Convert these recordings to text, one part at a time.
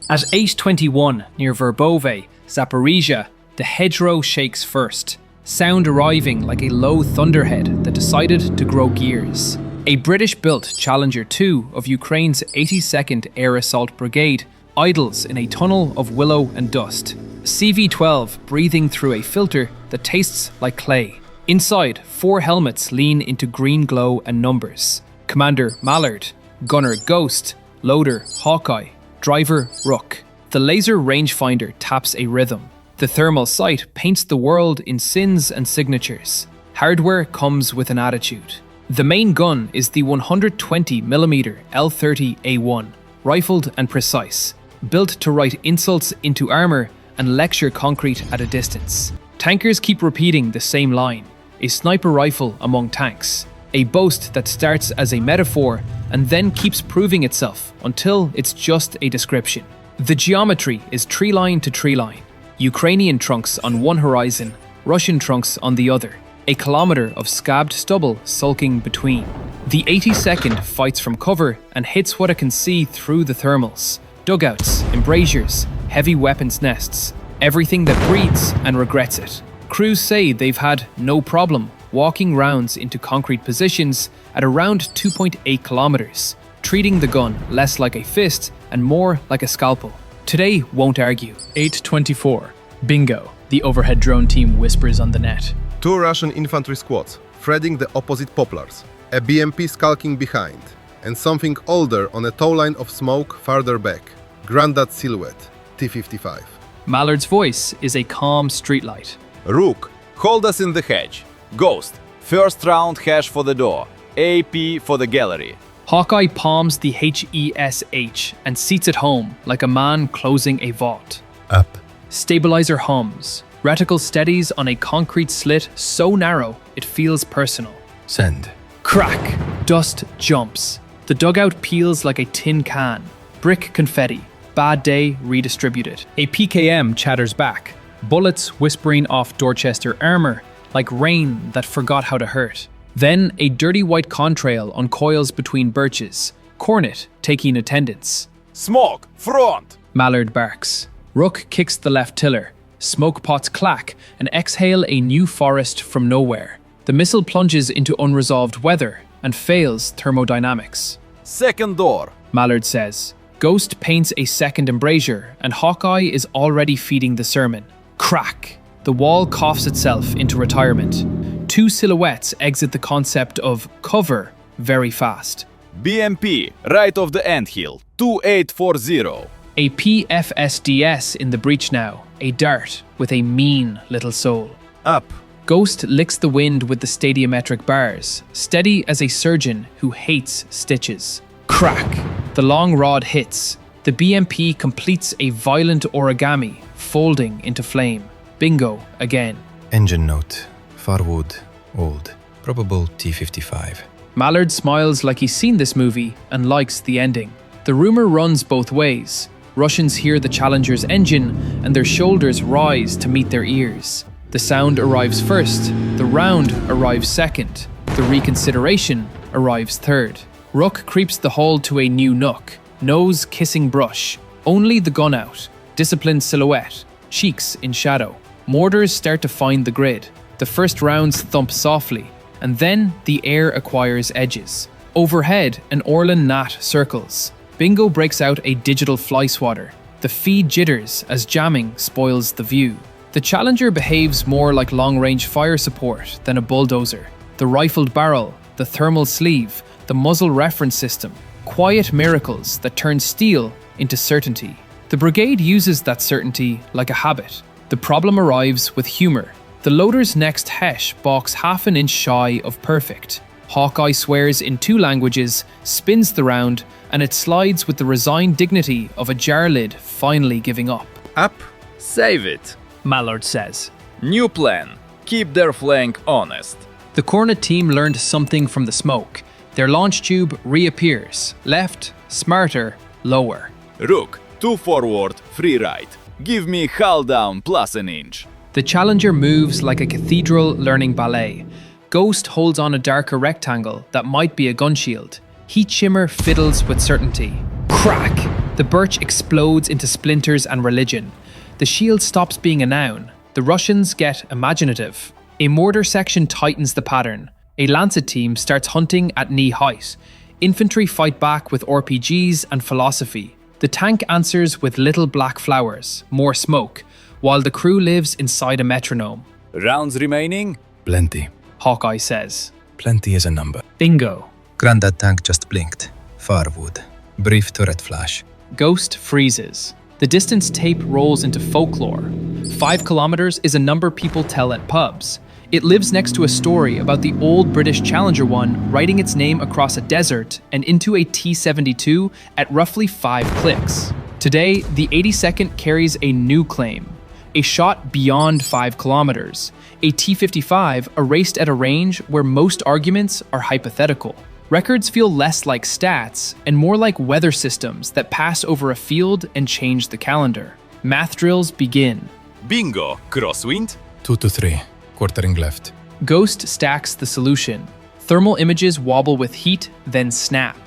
At 8:21 near Verbove, Zaporizhia, the hedgerow shakes first, sound arriving like a low thunderhead that decided to grow gears. A British-built Challenger 2 of Ukraine's 82nd Air Assault Brigade idles in a tunnel of willow and dust, CV-12 breathing through a filter that tastes like clay. Inside, 4 helmets lean into green glow and numbers. Commander Mallard, Gunner Ghost, Loader Hawkeye, Driver Rook. The laser rangefinder taps a rhythm. The thermal sight paints the world in sins and signatures. Hardware comes with an attitude. The main gun is the 120mm L30A1, rifled and precise, built to write insults into armor and lecture concrete at a distance. Tankers keep repeating the same line: a sniper rifle among tanks, a boast that starts as a metaphor and then keeps proving itself until it's just a description. The geometry is treeline-to-treeline. Ukrainian trunks on one horizon, Russian trunks on the other. A kilometer of scabbed stubble sulking between. The 82nd fights from cover and hits what it can see through the thermals. Dugouts, embrasures, heavy weapons nests. Everything that breathes and regrets it. Crews say they've had no problem walking rounds into concrete positions at around 2.8 kilometers, treating the gun less like a fist and more like a scalpel. Today won't argue. 8:24. Bingo, the overhead drone team whispers on the net. 2 Russian infantry squads, threading the opposite poplars, a BMP skulking behind, and something older on a tow line of smoke farther back. Grandad silhouette, T-55. Mallard's voice is a calm streetlight. Rook, hold us in the hedge. Ghost, first round hash for the door. AP for the gallery. Hawkeye palms the HESH and seats it home like a man closing a vault. Up. Stabilizer hums. Reticle steadies on a concrete slit so narrow it feels personal. Send. Crack! Dust jumps. The dugout peels like a tin can. Brick confetti. Bad day redistributed. A PKM chatters back, bullets whispering off Dorchester armor like rain that forgot how to hurt. Then a dirty white contrail uncoils between birches, Kornet taking attendance. Smoke, front! Mallard barks. Rook kicks the left tiller. Smoke pots clack and exhale a new forest from nowhere. The missile plunges into unresolved weather and fails thermodynamics. Second door. Mallard says. Ghost paints a second embrasure and Hawkeye is already feeding the sermon. Crack! The wall coughs itself into retirement. 2 silhouettes exit the concept of cover very fast. BMP, right of the anthill, 2840. A PFSDS in the breach now, a dart with a mean little soul. Up. Ghost licks the wind with the stadiometric bars, steady as a surgeon who hates stitches. Crack! The long rod hits. The BMP completes a violent origami, folding into flame. Bingo again. Engine note. Farwood. Old. Probable T-55. Mallard smiles like he's seen this movie and likes the ending. The rumor runs both ways. Russians hear the Challenger's engine and their shoulders rise to meet their ears. The sound arrives first, the round arrives second, the reconsideration arrives third. Rook creeps the hull to a new nook, nose kissing brush, only the gun out, disciplined silhouette, cheeks in shadow. Mortars start to find the grid. The first rounds thump softly, and then the air acquires edges. Overhead, an Orlan gnat circles. Bingo breaks out a digital fly swatter. The feed jitters as jamming spoils the view. The Challenger behaves more like long-range fire support than a bulldozer. The rifled barrel, the thermal sleeve, the muzzle reference system. Quiet miracles that turn steel into certainty. The brigade uses that certainty like a habit. The problem arrives with humor. The loader's next hesh balks half an inch shy of perfect. Hawkeye swears in 2 languages, spins the round, and it slides with the resigned dignity of a jar lid finally giving up. Up. Save it. Mallard says. New plan. Keep their flank honest. The Kornet team learned something from the smoke. Their launch tube reappears. Left, smarter, lower. Rook, 2 forward, 3 right. Give me hull down plus an inch. The Challenger moves like a cathedral learning ballet. Ghost holds on a darker rectangle that might be a gun shield. Heat shimmer fiddles with certainty. Crack! The birch explodes into splinters and religion. The shield stops being a noun. The Russians get imaginative. A mortar section tightens the pattern. A lancet team starts hunting at knee height. Infantry fight back with RPGs and philosophy. The tank answers with little black flowers, more smoke, while the crew lives inside a metronome. Rounds remaining? Plenty. Hawkeye says. Plenty is a number. Bingo. Grandad tank just blinked. Farwood. Brief turret flash. Ghost freezes. The distance tape rolls into folklore. 5 kilometers is a number people tell at pubs. It lives next to a story about the old British Challenger one writing its name across a desert and into a T-72 at roughly 5 clicks. Today, the 82nd carries a new claim. A shot beyond 5 kilometers. A T-55 erased at a range where most arguments are hypothetical. Records feel less like stats and more like weather systems that pass over a field and change the calendar. Math drills begin. Bingo! Crosswind? 2 to 3. Quartering left. Ghost stacks the solution. Thermal images wobble with heat, then snap.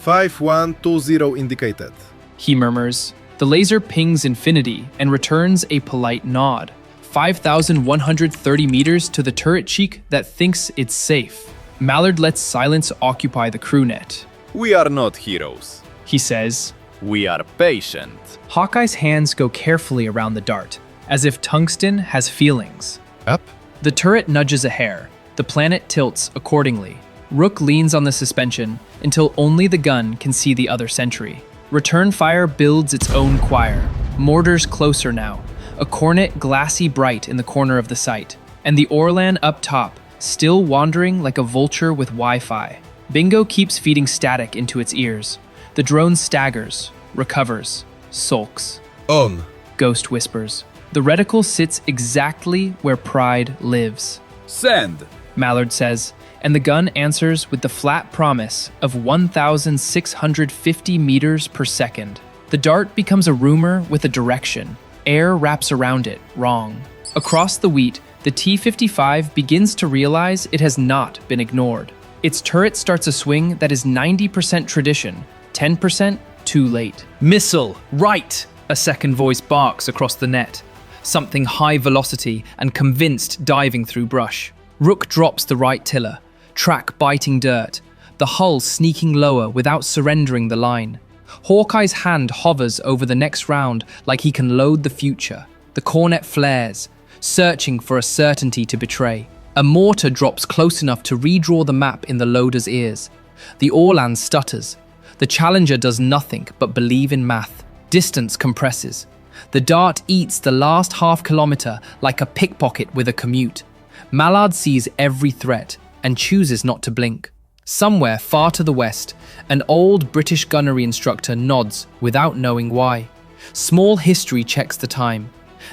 5120 indicated. He murmurs. The laser pings infinity and returns a polite nod. 5,130 meters to the turret cheek that thinks it's safe. Mallard lets silence occupy the crew net. We are not heroes. He says. We are patient. Hawkeye's hands go carefully around the dart, as if tungsten has feelings. Up. The turret nudges a hair. The planet tilts accordingly. Rook leans on the suspension until only the gun can see the other sentry. Return fire builds its own choir. Mortars closer now. A Kornet glassy bright in the corner of the sight. And the Orlan up top, still wandering like a vulture with Wi-Fi. Bingo keeps feeding static into its ears. The drone staggers, recovers, sulks. On. Ghost whispers. The reticle sits exactly where pride lives. Send! Mallard says, and the gun answers with the flat promise of 1,650 meters per second. The dart becomes a rumor with a direction. Air wraps around it, wrong. Across the wheat, the T-55 begins to realize it has not been ignored. Its turret starts a swing that is 90% tradition, 10% too late. Missile, right! A second voice barks across the net. Something high velocity and convinced diving through brush. Rook drops the right tiller, track biting dirt, the hull sneaking lower without surrendering the line. Hawkeye's hand hovers over the next round like he can load the future. The Kornet flares, searching for a certainty to betray. A mortar drops close enough to redraw the map in the loader's ears. The Orlan stutters. The Challenger does nothing but believe in math. Distance compresses. The dart eats the last half kilometer like a pickpocket with a commute. Mallard sees every threat and chooses not to blink. Somewhere far to the west, an old British gunnery instructor nods without knowing why. Small history checks the time.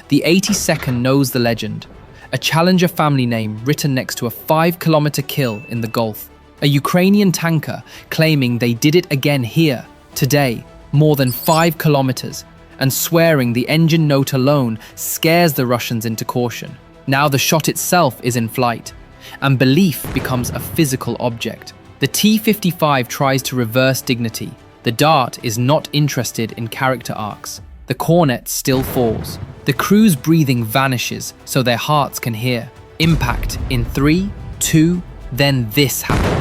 The 82nd knows the legend. A Challenger family name written next to a 5-kilometer kill in the Gulf. A Ukrainian tanker claiming they did it again here, today, more than 5 kilometers, and swearing the engine note alone scares the Russians into caution. Now the shot itself is in flight, and belief becomes a physical object. The T-55 tries to reverse dignity. The dart is not interested in character arcs. The Kornet still falls. The crew's breathing vanishes so their hearts can hear. Impact in 3, 2, then this happens.